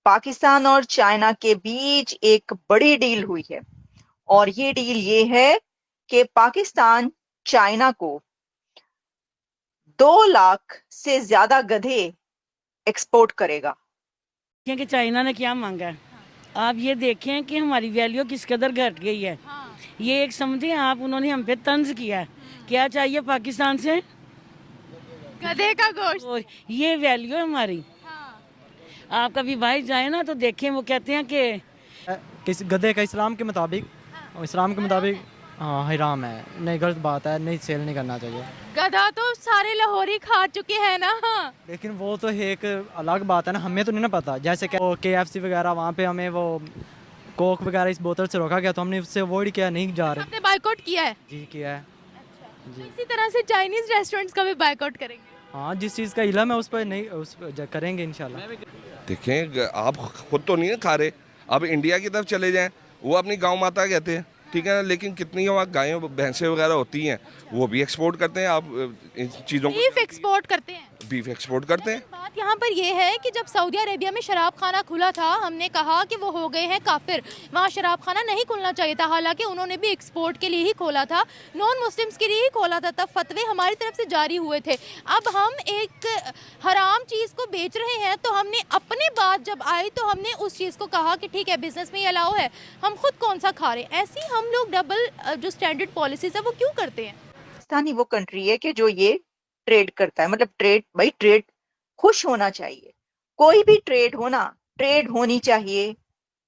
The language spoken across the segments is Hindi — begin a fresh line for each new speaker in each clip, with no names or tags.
पाकिस्तान और चाइना के बीच एक बड़ी डील हुई है। और ये डील ये है कि पाकिस्तान चाइना को 2 लाख से ज्यादा गधे एक्सपोर्ट करेगा।
कि चाइना ने क्या मांगा है। आप ये देखें कि हमारी वैल्यू किस कदर घट गई है। ये एक समझे आप, उन्होंने हम पे तंज किया है। क्या चाहिए पाकिस्तान से?
गधे का गोश्त।
और ये वैल्यू है हमारी। आप कभी भाई जाए ना तो देखें, वो कहते हैं कि
किस गधे का इस्लाम के मुताबिक हाँ हराम है, नहीं गलत बात है, नहीं सेल नहीं करना चाहिए।
गधा तो सारे लाहौरी खा चुके हैं ना।
लेकिन वो तो एक अलग बात है ना, हमें तो नहीं ना पता। जैसे कि KFC वगैरह वहाँ पे हमें वो कोक वगैरह इस बोतल से रोका गया तो हमने उससे अवॉइड किया, नहीं जा रहे।
आपने बायकॉट किया है?
जी किया है।
तो इसी तरह से चाइनीज रेस्टोरेंट्स का भी बायकॉट करेंगे।
हाँ, जिस चीज़ का इल्म है उस पर नहीं, उस पर करेंगे इंशाल्लाह।
देखें, आप खुद तो नहीं खा रहे, अब इंडिया की तरफ चले जाएं, वो अपनी गांव माता कहते हैं, ठीक है ना। लेकिन कितनी वहाँ गायें भैंसें वगैरह होती हैं, वो भी एक्सपोर्ट करते हैं। आप इन चीज़ों को
बीफ एक्सपोर्ट करते हैं।
बीफ एक्सपोर्ट करते हैं।
बात यहाँ पर ये है कि जब सऊदी अरेबिया में शराब खाना खुला था, हमने कहा कि वो हो गए हैं काफिर, वहाँ शराब खाना नहीं खुलना चाहिए था। हालांकि उन्होंने भी एक्सपोर्ट के लिए ही खोला था, नॉन मुस्लिम्स के लिए ही खोला था। तब फतवे हमारी तरफ से जारी हुए थे। अब हम एक हराम चीज़ को बेच रहे हैं, तो हमने अपनी बात जब आई तो हमने उस चीज़ को कहा कि ठीक है, बिजनेस में ये अलाउ है, हम खुद कौन सा खा रहे हैं। ऐसी हम लोग डबल जो स्टैंडर्ड पॉलिसीज है वो क्यों करते हैं?
पाकिस्तान ही वो कंट्री है कि जो ये ट्रेड करता है। मतलब ट्रेड, भाई ट्रेड खुश होना चाहिए। कोई भी ट्रेड होना, ट्रेड होनी चाहिए।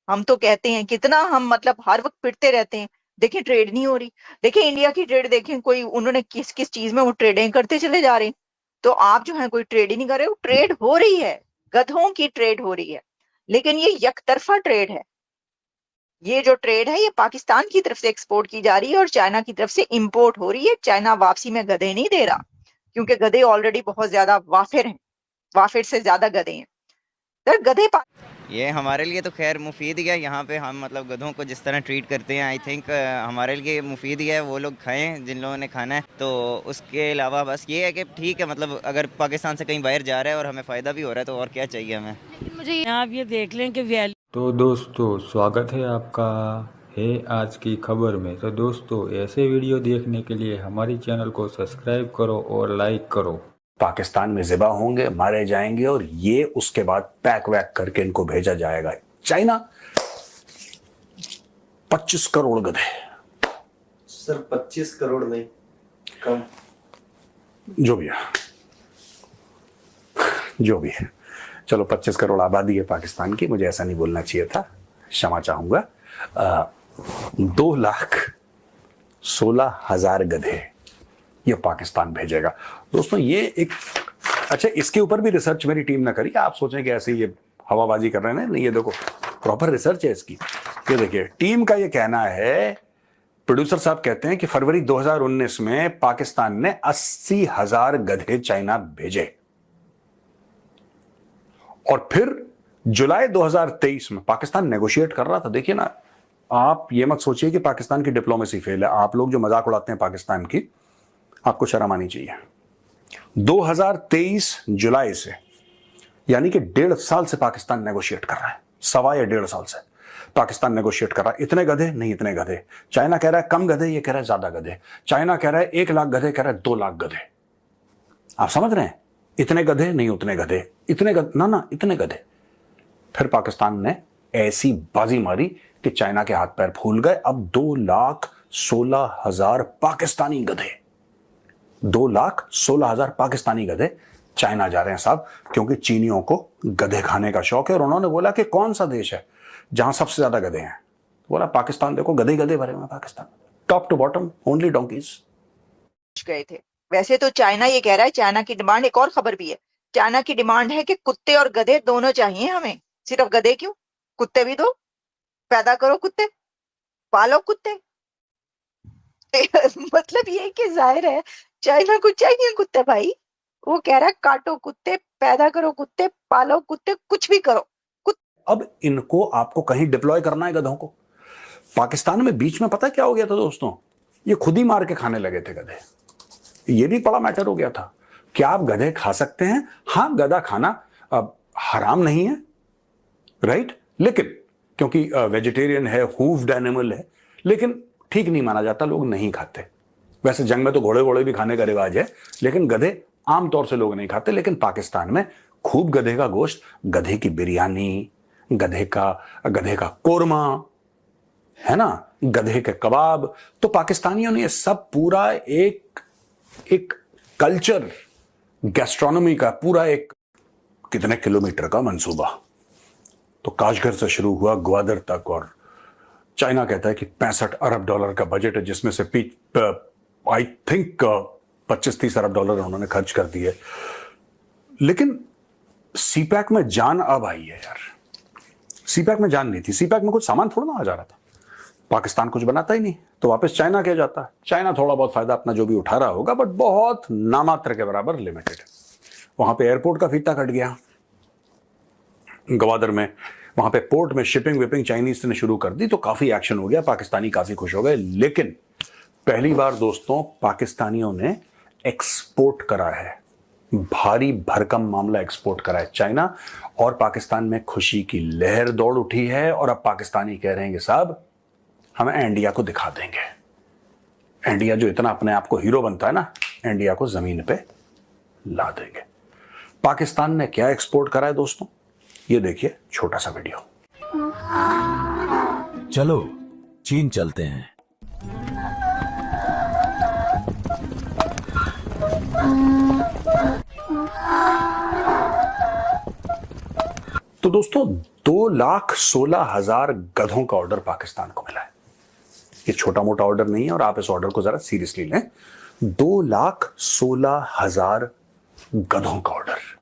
हम तो कहते हैं, कितना हम मतलब हर वक्त पिटते रहते हैं, देखिए ट्रेड नहीं हो रही। देखिए इंडिया की ट्रेड देखें, कोई उन्होंने किस किस चीज में वो ट्रेडिंग करते चले जा रहे हैं। तो आप जो है कोई ट्रेड ही नहीं कर रहे हो। ट्रेड हो रही है, गधों की ट्रेड हो रही है, लेकिन ये यकतरफा ट्रेड है। ये जो ट्रेड है ये पाकिस्तान की तरफ से एक्सपोर्ट की जा रही है और चाइना की तरफ से इंपोर्ट हो रही है। चाइना वापसी में गधे नहीं दे रहा, क्योंकि गधे ऑलरेडी बहुत ज्यादा वाफिर हैं, वाफिर से ज्यादा गधे हैं। तो गधे
ये हमारे लिए तो खैर मुफीद ही है। यहाँ पे हम मतलब गधों को जिस तरह ट्रीट करते हैं, आई थिंक हमारे लिए मुफीद ही है। वो लोग खाएं जिन लोगों ने खाना है। तो उसके अलावा बस ये है कि ठीक है, मतलब अगर पाकिस्तान से कहीं बाहर जा रहा है और हमें फ़ायदा भी हो रहा है तो और क्या चाहिए हमें।
मुझे
आप ये देख लें कि वैल्यू।
तो दोस्तों, स्वागत है आपका है आज की खबर में। तो दोस्तों, ऐसे वीडियो देखने के लिए हमारी चैनल को सब्सक्राइब करो और लाइक करो।
पाकिस्तान में ज़िबा होंगे, मारे जाएंगे और ये उसके बाद पैक वैक करके इनको भेजा जाएगा चाइना। 25 करोड़ गधे।
सर 25 करोड़ नहीं, कम।
जो भी है चलो, 25 करोड़ आबादी है पाकिस्तान की, मुझे ऐसा नहीं बोलना चाहिए था, क्षमा चाहूंगा। 2,16,000 गधे ये पाकिस्तान भेजेगा। दोस्तों ये एक अच्छा, इसके ऊपर भी रिसर्च मेरी टीम ने करी। आप सोचें कि ऐसे ये हवाबाजी कर रहे हैं, नहीं, ये देखो प्रॉपर रिसर्च है इसकी। ये देखिए, टीम का ये कहना है, प्रोड्यूसर साहब कहते हैं कि फरवरी 2019 में पाकिस्तान ने 80,000 गधे चाइना भेजे और फिर जुलाई 2023 में पाकिस्तान नेगोशिएट कर रहा था। देखिए ना, आप ये मत सोचिए कि पाकिस्तान की डिप्लोमेसी फेल है। आप लोग जो मजाक उड़ाते हैं पाकिस्तान की, आपको शर्म आनी चाहिए। 2023 जुलाई से, यानी कि 1.5 साल से पाकिस्तान नेगोशिएट कर रहा है। 1.25 से पाकिस्तान नेगोशिएट कर रहा है। इतने गधे नहीं, इतने गधे। चाइना कह रहा है कम गधे, ये कह रहा है ज्यादा गधे। चाइना कह रहा है 1 लाख गधे, कह रहा है 2 लाख गधे। आप समझ रहे हैं? इतने गधे नहीं, उतने गधे, इतने गधे ना, इतने गधे। फिर पाकिस्तान ने ऐसी बाजी मारी कि चाइना के हाथ पैर फूल गए। अब 2,16,000 पाकिस्तानी गधे, 2,16,000 पाकिस्तानी गधे चाइना जा रहे हैं साहब, क्योंकि चीनियों को गधे खाने का शौक है। और उन्होंने बोला कि कौन सा देश है जहां सबसे ज्यादा गधे हैं? बोला पाकिस्तान। देखो गधे गधे भरे हुए Pakistan, top to bottom only donkeys.
गए थे। वैसे तो चाइना ये कह रहा है, चाइना की डिमांड, एक और खबर भी है, चाइना की डिमांड है कि कुत्ते और गधे दोनों चाहिए हमें। सिर्फ गधे क्यों, कुत्ते भी दो, पैदा करो कुत्ते, पालो कुत्ते। मतलब ये कि जाहिर है चाइना को चाहिए कुत्ते भाई। वो कह रहा है काटो कुत्ते, पैदा करो कुत्ते, पालो कुत्ते, कुछ भी करो।
अब इनको आपको कहीं डिप्लॉय करना है गधों को। पाकिस्तान में बीच में पता क्या हो गया था दोस्तों, ये खुद ही मार के खाने लगे थे गधे। ये भी बड़ा मैटर हो गया था। क्या आप गधे खा सकते हैं? हाँ, गधा खाना अब हराम नहीं है, राइट। लेकिन क्योंकि वेजिटेरियन है, हूव्ड एनिमल है, लेकिन ठीक नहीं माना जाता, लोग नहीं खाते। वैसे जंग में तो घोड़े घोड़े भी खाने का रिवाज है, लेकिन गधे आमतौर से लोग नहीं खाते। लेकिन पाकिस्तान में खूब गधे का गोश्त, गधे की बिरयानी, गधे का कोरमा, है ना, गधे के कबाब। तो पाकिस्तानियों ने ये सब पूरा एक कल्चर, गैस्ट्रोनॉमी का पूरा एक कितने किलोमीटर का मंसूबा। तो काशगर से शुरू हुआ ग्वादर तक, और चाइना कहता है कि 65 अरब डॉलर का बजट है, जिसमें से आई थिंक 25-30 अरब डॉलर उन्होंने खर्च कर दिए। लेकिन सीपैक में जान अब आई है यार। सीपैक में जान नहीं थी। सीपैक में कुछ सामान थोड़ा ना आ जा रहा था, पाकिस्तान कुछ बनाता ही नहीं, तो वापस चाइना के जाता है। चाइना थोड़ा बहुत फायदा अपना जो भी उठा रहा होगा, बट बहुत नामात्र के बराबर, लिमिटेड। वहां पे एयरपोर्ट का फीता कट गया ग्वादर में, वहां पे पोर्ट में शिपिंग विपिंग चाइनीज ने शुरू कर दी, तो काफी एक्शन हो गया, पाकिस्तानी काफी खुश हो गए। लेकिन पहली बार दोस्तों पाकिस्तानियों ने एक्सपोर्ट करा है, भारी भरकम मामला एक्सपोर्ट करा है चाइना, और पाकिस्तान में खुशी की लहर दौड़ उठी है। और अब पाकिस्तानी कह रहे हैं कि साहब हम इंडिया को दिखा देंगे। इंडिया जो इतना अपने आप को हीरो बनता है ना, इंडिया को जमीन पे ला देंगे। पाकिस्तान ने क्या एक्सपोर्ट करा है दोस्तों, ये देखिए छोटा सा वीडियो।
चलो चीन चलते हैं।
तो दोस्तों 2,16,000 गधों का ऑर्डर पाकिस्तान को मिला है। ये छोटा मोटा ऑर्डर नहीं है, और आप इस ऑर्डर को जरा सीरियसली लें। 2,16,000 गधों का ऑर्डर।